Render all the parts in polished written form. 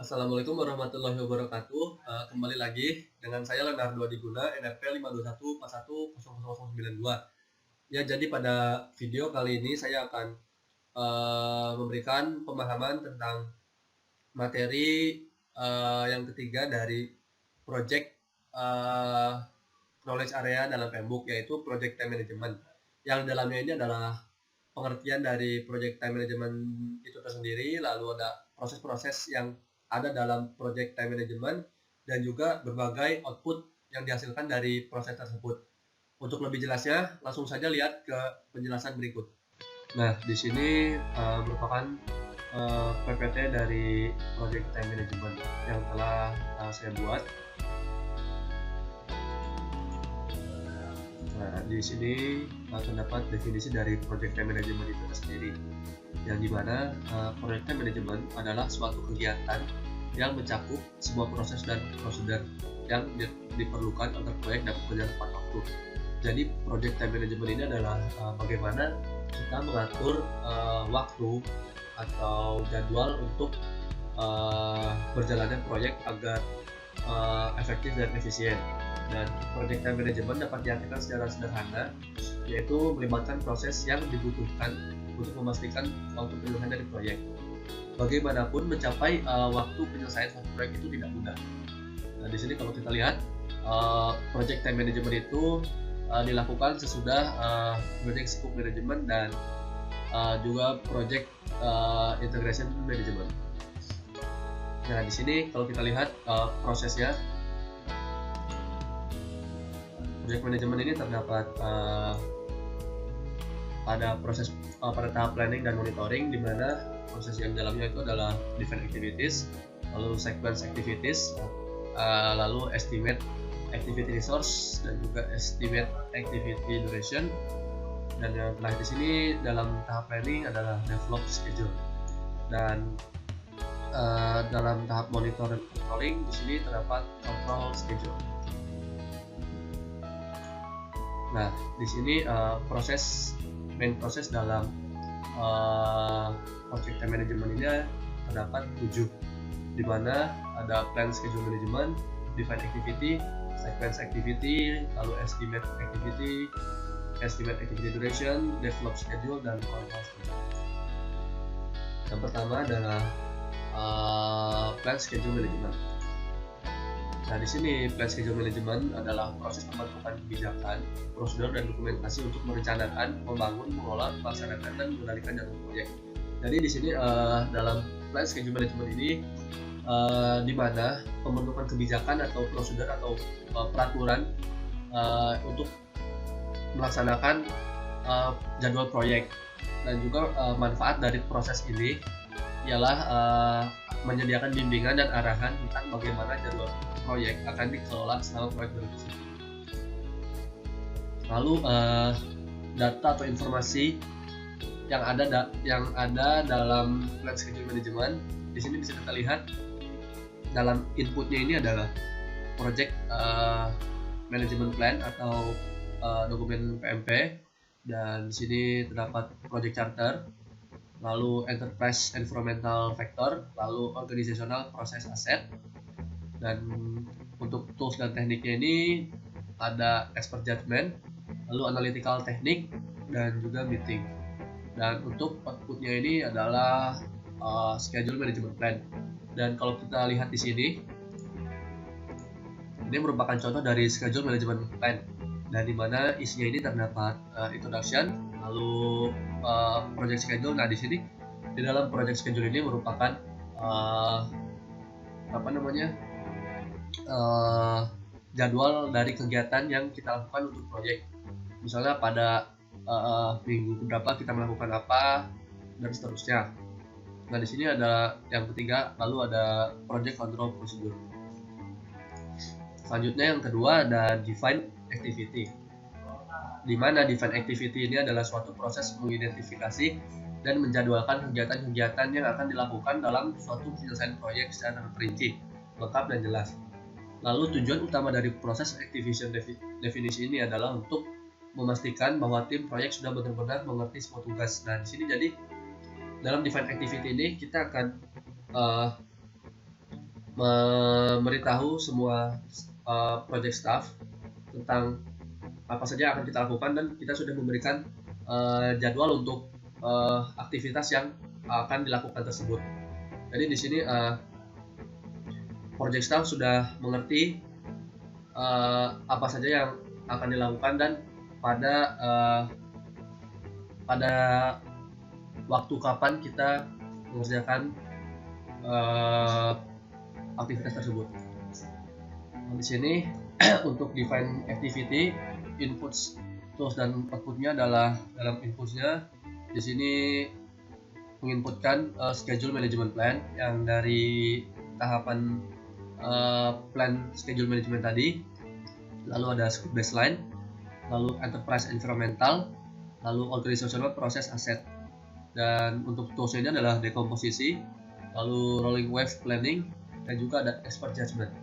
Assalamualaikum warahmatullahi wabarakatuh. Kembali lagi dengan saya Leonardo Adiguna, NRP 521410092. Ya, jadi pada video kali ini saya akan memberikan pemahaman tentang materi yang ketiga dari project knowledge area dalam PMBOK, yaitu project time management. Yang dalamnya ini adalah pengertian dari project time management itu tersendiri, lalu ada proses-proses yang ada dalam project time management dan juga berbagai output yang dihasilkan dari proses tersebut. Untuk lebih jelasnya, langsung saja lihat ke penjelasan berikut. Nah, di sini merupakan PPT dari project time management yang telah saya buat. Nah, di sini terdapat definisi dari project time management itu sendiri, yang dimana project time management adalah suatu kegiatan yang mencakup semua proses dan prosedur yang diperlukan agar proyek dapat berjalan tepat waktu. Jadi project time management ini adalah bagaimana kita mengatur waktu atau jadwal untuk berjalannya proyek agar efektif dan efisien. Dan project time management dapat diartikan secara sederhana, yaitu melibatkan proses yang dibutuhkan untuk memastikan waktu penyelesaian dari proyek. Bagaimanapun mencapai waktu penyelesaian suatu proyek itu tidak mudah. Nah, di sini kalau kita lihat project time management itu dilakukan sesudah project scope management dan juga project integration management. Nah, di sini kalau kita lihat prosesnya, project management ini terdapat pada tahap planning dan monitoring, di mana proses yang dalamnya itu adalah define activities, lalu sequence activities, lalu estimate activity resource, dan juga estimate activity duration. Dan yang terakhir di sini dalam tahap planning adalah develop schedule. Dan dalam tahap monitor dan controlling di sini terdapat control schedule. Nah, di sini main proses dalam project time management ini terdapat 7, di mana ada plan schedule management, define activity, sequence activity, lalu estimate activity duration, develop schedule, dan control schedule. Yang pertama adalah plan schedule management. Nah, di sini plan schedule management adalah proses pembentukan kebijakan, prosedur, dan dokumentasi untuk merencanakan, membangun, mengelola, melaksanakan, dan mengendalikan jadwal proyek. Jadi di sini dalam plan schedule management ini di mana pembentukan kebijakan atau prosedur atau peraturan untuk melaksanakan jadwal proyek, dan juga manfaat dari proses ini ialah menyediakan bimbingan dan arahan tentang bagaimana jadwal proyek akan dikelola selama proyek berlangsung. Lalu data atau informasi yang ada dalam plan schedule management, di sini bisa kita lihat dalam inputnya ini adalah project management plan atau dokumen PMP, dan di sini terdapat project charter, lalu enterprise environmental factor, lalu organizational process asset. Dan untuk tools dan tekniknya ini ada expert judgment, lalu analytical teknik, dan juga meeting. Dan untuk outputnya ini adalah schedule management plan. Dan kalau kita lihat di sini, ini merupakan contoh dari schedule management plan, dan di mana isinya ini terdapat introduction, lalu project schedule. Nah, di sini di dalam project schedule ini merupakan jadwal dari kegiatan yang kita lakukan untuk proyek. Misalnya pada minggu berapa kita melakukan apa, dan seterusnya. Nah, di sini ada yang ketiga, lalu ada project control procedure. Selanjutnya yang kedua ada define activity, di mana define activity ini adalah suatu proses mengidentifikasi dan menjadwalkan kegiatan-kegiatan yang akan dilakukan dalam suatu penyelesaian proyek secara terperinci, lengkap, dan jelas. Lalu tujuan utama dari proses activation definisi ini adalah untuk memastikan bahwa tim proyek sudah benar-benar mengerti semua tugas. Nah, di sini jadi dalam define activity ini kita akan memberitahu semua project staff tentang apa saja yang akan kita lakukan, dan kita sudah memberikan jadwal untuk aktivitas yang akan dilakukan tersebut. Jadi di sini project staff sudah mengerti apa saja yang akan dilakukan dan pada waktu kapan kita mengerjakan aktivitas tersebut. Di sini untuk define activity, inputs, tools dan outputnya adalah dalam inputsnya di sini menginputkan schedule management plan yang dari tahapan plan schedule management tadi, lalu ada scope baseline, lalu enterprise environmental, lalu organizational process asset, dan untuk tools ini adalah dekomposisi, lalu rolling wave planning, dan juga ada expert judgment.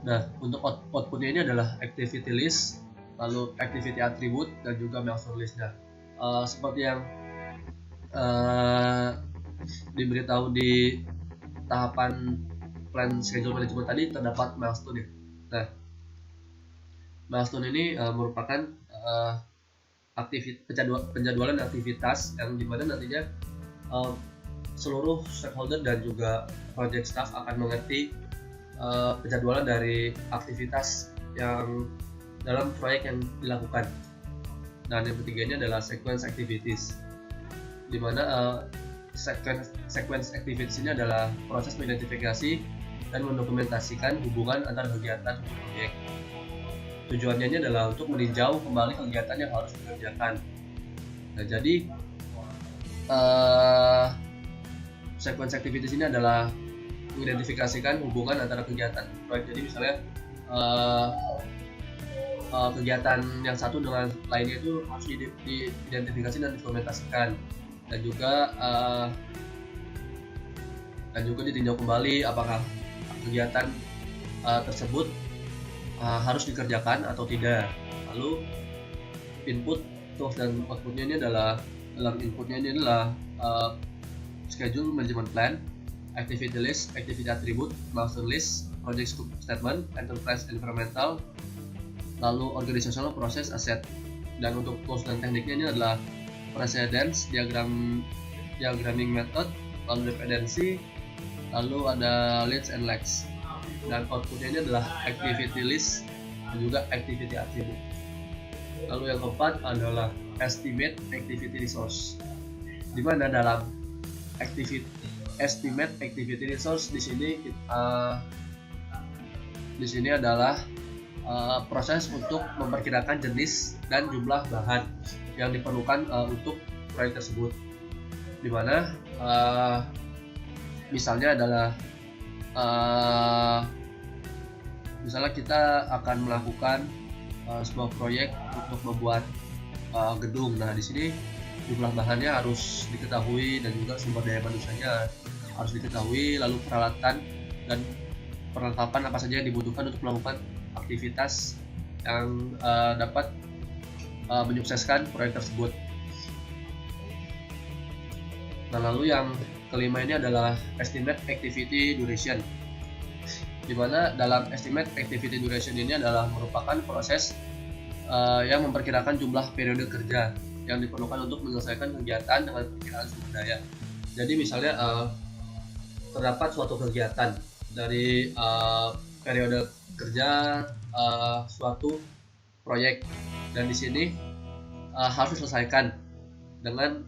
Nah, untuk outputnya ini adalah activity list, lalu activity attribute, dan juga milestone list-nya. Seperti yang diberitahu di tahapan plan schedule management tadi, terdapat milestone ya. Nah, milestone ini merupakan penjadwalan aktivitas yang dimana nantinya seluruh stakeholder dan juga project staff akan mengerti penjadwalan dari aktivitas yang dalam proyek yang dilakukan. Dan yang ketiganya adalah sequence activities, di mana sequence activities ini adalah proses mengidentifikasi dan mendokumentasikan hubungan antara kegiatan proyek. Tujuannya ini adalah untuk meninjau kembali kegiatan yang harus dikerjakan. Nah, jadi sequence activities ini adalah mengidentifikasikan hubungan antara kegiatan proyek. Jadi misalnya kegiatan yang satu dengan lainnya itu harus diidentifikasi dan dokumentasikan, dan juga ditinjau kembali apakah kegiatan tersebut harus dikerjakan atau tidak. Lalu input, tools dan outputnya ini adalah, dalam inputnya ini adalah schedule management plan, activity list, activity attribute, milestone list, project scope statement, enterprise environmental, lalu organizational process asset. Dan untuk tools dan tekniknya ini adalah precedence, diagramming method, lalu dependency, lalu ada leads and lags. Dan outputnya ini adalah activity list dan juga activity attribute. Lalu yang keempat adalah estimate activity resource, di mana dalam estimate activity resource di sini adalah proses untuk memperkirakan jenis dan jumlah bahan yang diperlukan untuk proyek tersebut, di mana misalnya adalah misalnya kita akan melakukan sebuah proyek untuk membuat gedung. Nah, di sini jumlah bahannya harus diketahui dan juga sumber daya manusianya harus diketahui, lalu peralatan dan perlengkapan apa saja yang dibutuhkan untuk melakukan aktivitas yang dapat menyukseskan proyek tersebut. Nah, lalu yang kelima ini adalah estimate activity duration, di mana dalam estimate activity duration ini adalah merupakan proses yang memperkirakan jumlah periode kerja yang diperlukan untuk menyelesaikan kegiatan dengan perkiraan sumber daya. Jadi misalnya terdapat suatu kegiatan dari periode kerja suatu proyek, dan di sini harus diselesaikan dengan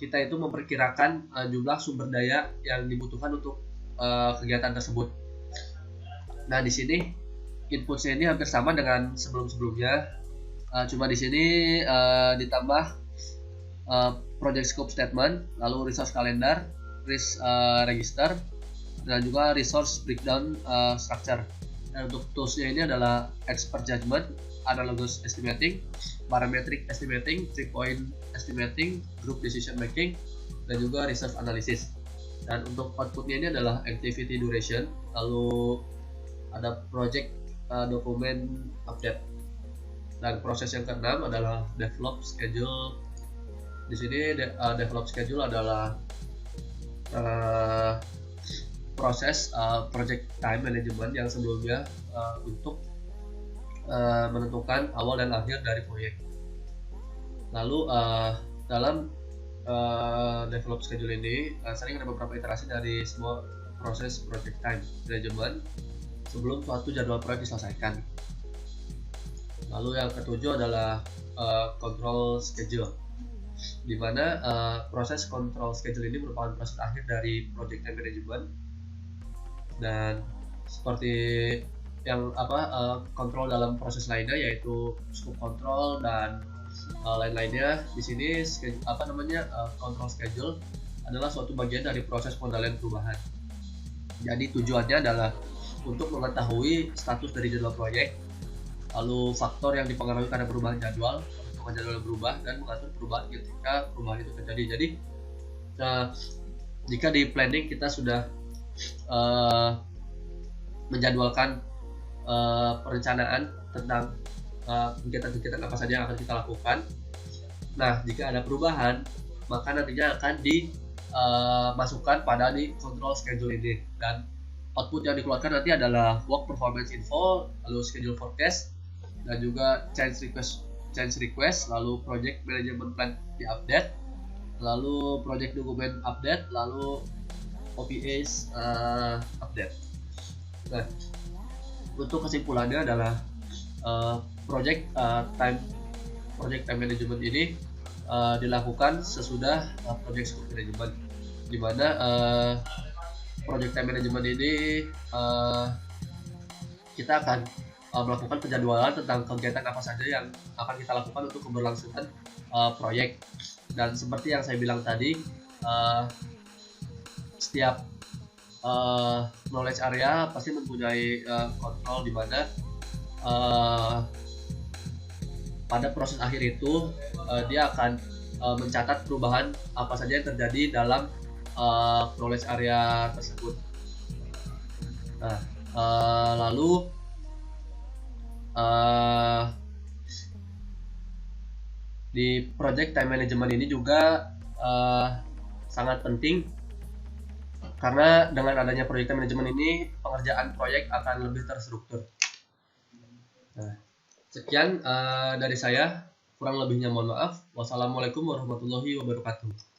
kita itu memperkirakan jumlah sumber daya yang dibutuhkan untuk kegiatan tersebut. Nah, di sini inputnya ini hampir sama dengan sebelum-sebelumnya, cuma di sini ditambah project scope statement, lalu resource calendar, risk register, dan juga resource breakdown structure. Dan untuk toolsnya ini adalah expert judgment, analogous estimating, parametric estimating, 3-point estimating, group decision making, dan juga reserve analysis. Dan untuk outputnya ini adalah activity duration, lalu ada project document update. Dan proses yang keenam adalah develop schedule. Di sini develop schedule adalah proses project time management yang sebelumnya untuk menentukan awal dan akhir dari proyek. Lalu dalam develop schedule ini sering ada beberapa iterasi dari semua proses project time management sebelum suatu jadwal proyek diselesaikan. Lalu yang ketujuh adalah control schedule, di mana proses control schedule ini merupakan proses akhir dari project time management, dan seperti yang kontrol dalam proses lainnya yaitu scope control dan lain-lainnya. Di sini control schedule adalah suatu bagian dari proses pengendalian perubahan. Jadi tujuannya adalah untuk mengetahui status dari jadwal proyek, lalu faktor yang dipengaruhi karena perubahan jadwal, menentukan jadwal yang berubah, dan mengatur perubahan ketika perubahan itu terjadi. Jadi jika di planning kita sudah menjadwalkan perencanaan tentang kegiatan-kegiatan apa saja yang akan kita lakukan. Nah, jika ada perubahan, maka nantinya akan dimasukkan pada di control schedule ini, dan output yang dikeluarkan nanti adalah work performance info, lalu schedule forecast, dan juga change request, lalu project management plan di-update, lalu project document update, lalu OPAs update. Nah, untuk kesimpulannya adalah project time management ini dilakukan sesudah project scope management, di mana project time management ini kita akan melakukan penjadwalan tentang kegiatan apa saja yang akan kita lakukan untuk keberlangsungan proyek. Dan seperti yang saya bilang tadi, setiap knowledge area pasti mempunyai kontrol, di mana pada proses akhir itu dia akan mencatat perubahan apa saja yang terjadi dalam knowledge area tersebut. Nah, lalu di project time management ini juga sangat penting, karena dengan adanya project time management ini pengerjaan proyek akan lebih terstruktur. Nah, sekian dari saya, kurang lebihnya mohon maaf. Wassalamualaikum warahmatullahi wabarakatuh.